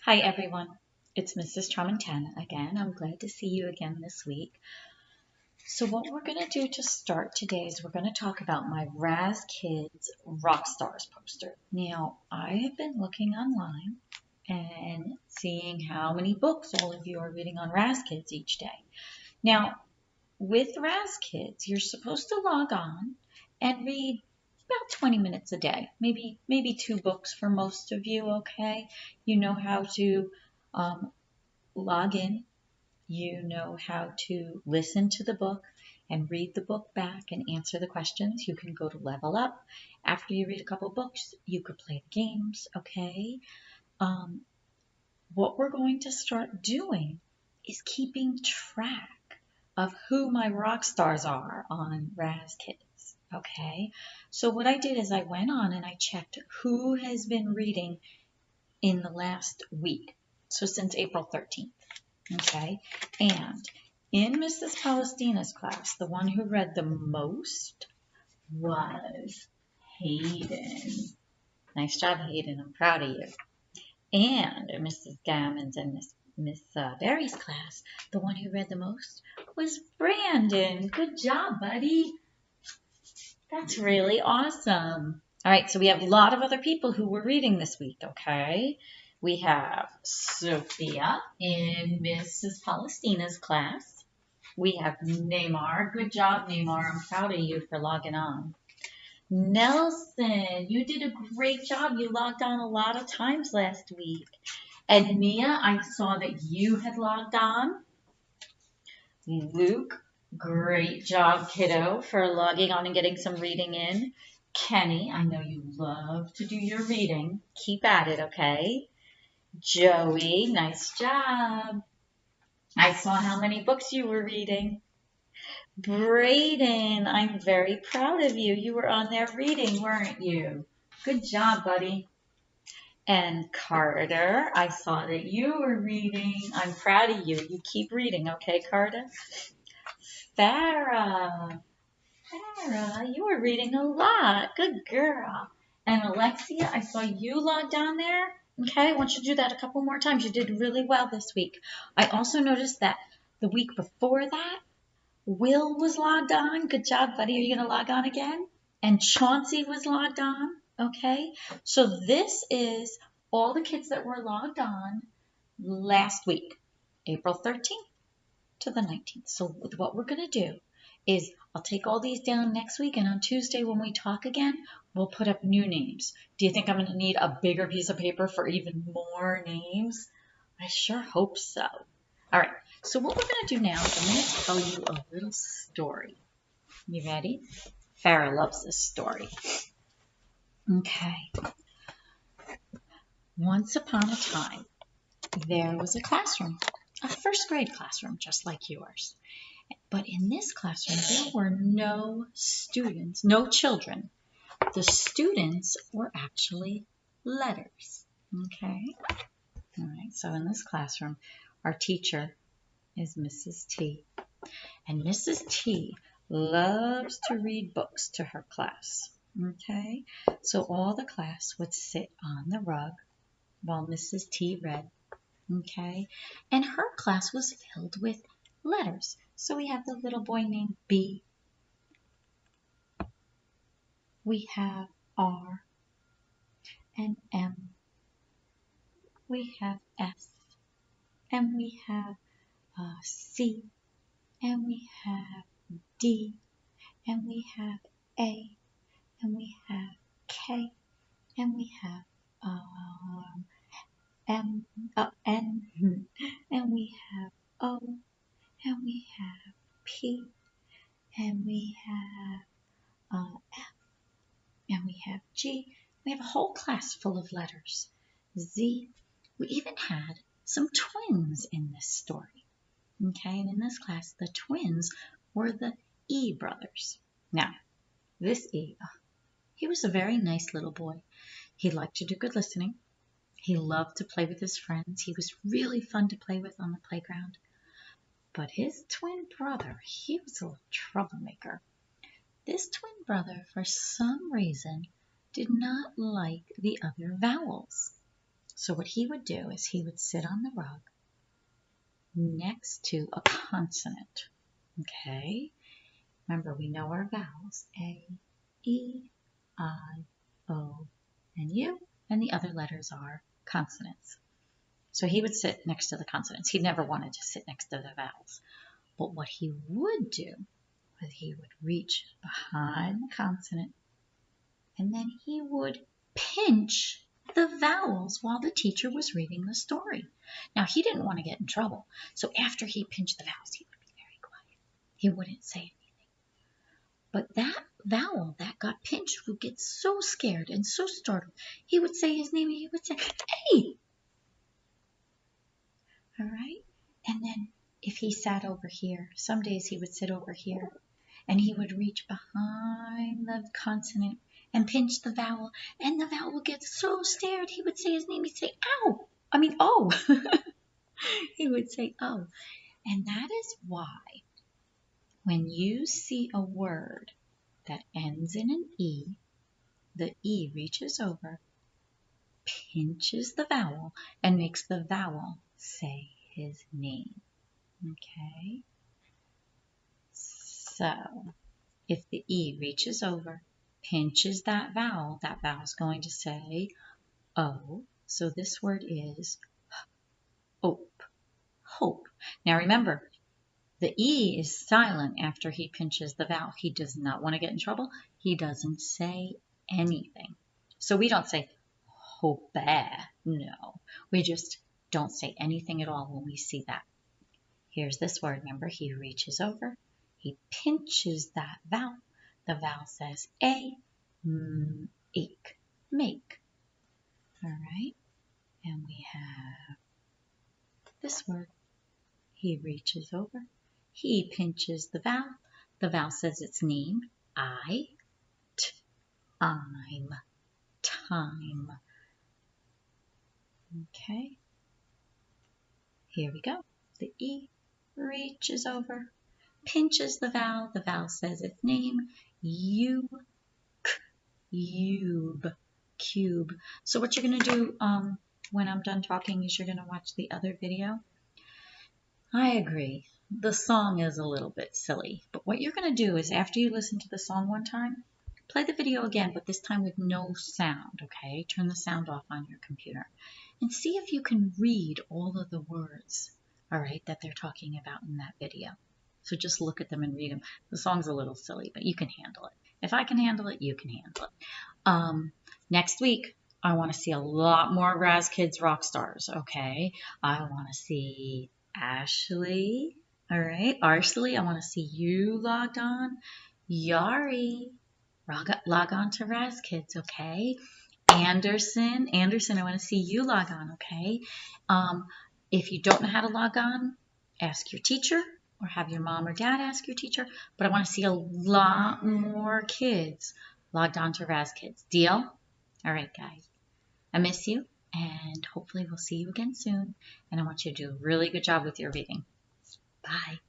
Hi everyone, it's Mrs. Tramontana again. I'm glad to see you again this week. So what we're going to do to start today is we're going to talk about my Raz Kids Rock Stars poster. Now, I have been looking online and seeing how many books all of you are reading on Raz Kids each day. Now, with Raz Kids, you're supposed to log on and read about 20 minutes a day, maybe 2 books for most of you, okay? You know how to log in, you know how to listen to the book and read the book back and answer the questions. You can go to level up. After you read a couple books, you could play the games, okay? Um, what we're going to start doing is keeping track of who my rock stars are on Raz Kids, okay? So what I did is I went on and I checked who has been reading in the last week, so since April 13th. Okay, and in Mrs. Palestina's class, the one who read the most was Hayden. Nice job, Hayden. I'm proud of you. And in Mrs. Gammons and Miss Barry's class, the one who read the most was Brandon. Good job, buddy. That's really awesome. All right, so we have a lot of other people who were reading this week, okay? We have Sophia in Mrs. Palestina's class. We have Neymar. Good job, Neymar. I'm proud of you for logging on. Nelson, you did a great job. You logged on a lot of times last week. And Mia, I saw that you had logged on. Luke, great job, kiddo, for logging on and getting some reading in. Kenny, I know you love to do your reading. Keep at it, okay? Joey, nice job. I saw how many books you were reading. Brayden, I'm very proud of you. You were on there reading, weren't you? Good job, buddy. And Carter, I saw that you were reading. I'm proud of you. You keep reading, okay, Carter? Farah, you were reading a lot. Good girl. And Alexia, I saw you logged on there. Okay, I want you to do that a couple more times. You did really well this week. I also noticed that the week before that, Will was logged on. Good job, buddy. Are you going to log on again? And Chauncey was logged on. Okay, so this is all the kids that were logged on last week, April 13th to the 19th. So what we're going to do is I'll take all these down next week, and on Tuesday when we talk again, we'll put up new names. Do you think I'm going to need a bigger piece of paper for even more names? I sure hope so. All right, so what we're going to do now is I'm going to tell you a little story. You ready? Farah loves this story. Okay. Once upon a time, there was a classroom, a first grade classroom just like yours. But in this classroom, there were no students, no children. The students were actually letters. Okay? All right, so in this classroom, our teacher is Mrs. T. And Mrs. T loves to read books to her class. Okay? So all the class would sit on the rug while Mrs. T read. Okay? And her class was filled with letters. So we have the little boy named B. We have R and M. We have S. And we have C. And we have D. And we have A. And we have K. And we have N. And we have O. And we have P. And we have F. And we have G. We have a whole class full of letters. Z. We even had some twins in this story. Okay, and in this class, the twins were the E brothers. Now, this E, he was a very nice little boy. He liked to do good listening. He loved to play with his friends. He was really fun to play with on the playground. But his twin brother, he was a little troublemaker. This twin brother, for some reason, did not like the other vowels. So what he would do is he would sit on the rug next to a consonant. Okay? Remember, we know our vowels. A, E, I, O, and U. And the other letters are consonants. So he would sit next to the consonants. He never wanted to sit next to the vowels. But what he would do was he would reach behind the consonant and then he would pinch the vowels while the teacher was reading the story. Now, he didn't want to get in trouble. So after he pinched the vowels, he would be very quiet. He wouldn't say anything. But that vowel that got pinched would get so scared and so startled. He would say his name and he would say, "Hey!" All right? And then if he sat over here, some days he would sit over here and he would reach behind the consonant and pinch the vowel. And the vowel would get so scared, he would say his name. He'd say, "Ow!" I mean, "Oh!" He would say, "Oh." And that is why when you see a word that ends in an E, the E reaches over, pinches the vowel, and makes the vowel say his name. Okay? So, if the E reaches over, pinches that vowel's going to say O. So this word is hope. Hope. Now remember, the E is silent after he pinches the vowel. He does not want to get in trouble. He doesn't say anything. So we don't say hope. No. We just don't say anything at all when we see that. Here's this word. Remember, he reaches over. He pinches that vowel. The vowel says A, ache, make. All right. And we have this word. He reaches over. He pinches the vowel. The vowel says its name. I, I'm, time. Okay. Here we go. The E reaches over, pinches the vowel. The vowel says its name. You, cube, cube. So what you're going to do when I'm done talking is you're going to watch the other video. I agree. The song is a little bit silly, but what you're going to do is after you listen to the song one time, play the video again, but this time with no sound, okay? Turn the sound off on your computer and see if you can read all of the words, all right, that they're talking about in that video. So just look at them and read them. The song's a little silly, but you can handle it. If I can handle it, you can handle it. Next week, I want to see a lot more Raz Kids Rock Stars, okay? I want to see Ashley, all right? Arsley, I want to see you logged on. Yari, log on to Raz Kids, okay? Anderson, I want to see you log on, okay? If you don't know how to log on, ask your teacher or have your mom or dad ask your teacher. But I want to see a lot more kids logged on to Raz Kids. Deal? All right, guys. I miss you, and hopefully we'll see you again soon. And I want you to do a really good job with your reading. Bye.